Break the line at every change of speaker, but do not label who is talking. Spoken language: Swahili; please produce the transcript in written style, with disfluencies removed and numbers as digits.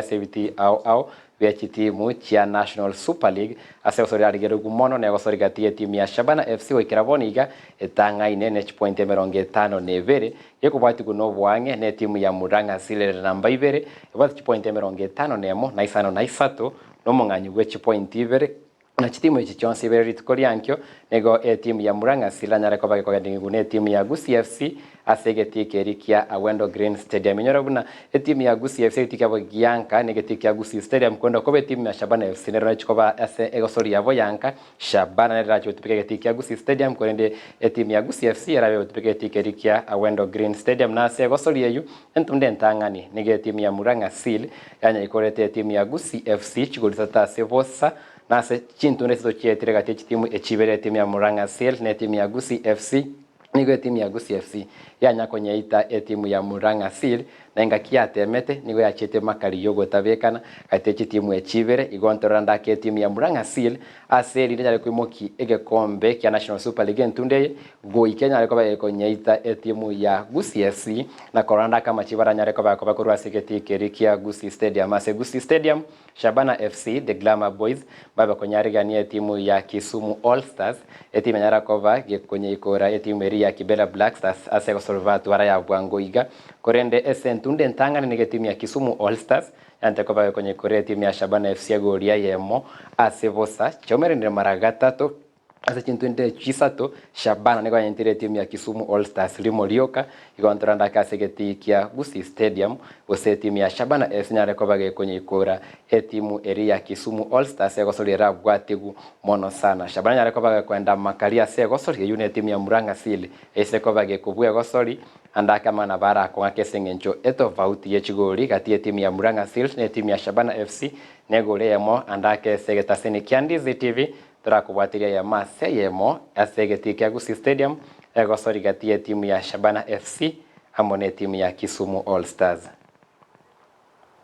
Activity au vya timu chia National Super League ase osori arigero gumono ne osori gatie timu ya Shabana FC wikiraboniga etanga ine point 52 yekubati kuno bwange ne timu ya Muranga Sile namba 2 ebati point 52 nemo na isano na isato no munganyu gwe point 2 na chitimu ichi chonsi beri tukoriankyo nego timu ya Muranga Sila nyare ko bage ko gadingu ne timu ya Gusii FC asegeti kerikia Awendo Green Stadium nyorabuna timu ya Gusii FC tikabo gianka negetikia Gusii Stadium kondo kobe timu ya Shabana FC nero chikoba ase egosori yabo yanka Shabana nero racho tupike tikia Gusii Stadium korende timu ya Gusii FC rabe tupike tikerikia Awendo Green Stadium na ase egosori yeyu entunde ntangani nege timu ya Muranga Seal yanya ikorete timu ya Gusii FC chigolisa sevosa nase chintu neso chietre gati timu echibere timu ya Muranga Seal ne timu ya Gusii FC nigo timu ya Gusii FC yanya kwenye ita timu ya Muranga Seal na ingakia temete nigo ya chete makali yogo tabekana kati timu echibere igontoranda ke timu ya Muranga Seal aseli ndale kwimoki ege kombe kia National Super League ntunde go ikenya alikoba kwenye ita timu ya Gusii FC na koranda kama chibara nyare koba kurwa seketi kerikia Gusii Stadium ase Gusii Stadium Shabana FC the Glamour Boys baba kwenye rigania timu ya Kisumu All Stars timu nyara koba kwenye ikora timu ya Kibera Black Stars ase kosolvatu wara ya Bwangoiga korende esentunde ntangani nige timu ya Kisumu All Stars yante koba kwenye kore timu ya Shabana FC goria yemo ase vosa chomerinde mara gatatu ase chintunde chisato Shabana nego yentire timu ya Kisumu All Stars limorioka igontoranda kasegeti kia Gusii Stadium ose timu ya Shabana FC nyare koba kwenye ikora timu ya Kisumu All Stars egosolera gwatigu mono sana Shabana nyare koba kwenda makalia se egosoli yune timu ya Muranga Seal ese koba kubwe egosoli andaka mana bara kwa kesengencho etovauti yechigori kati timu ya Muranga Seal ne timu ya Shabana FC negole yemo andake segeta sene Kiandizi TV turakubwatiria ya mase yemo asegeti kia Gusii Stadium egosoli kati timu ya Shabana FC amone timu ya Kisumu All Stars.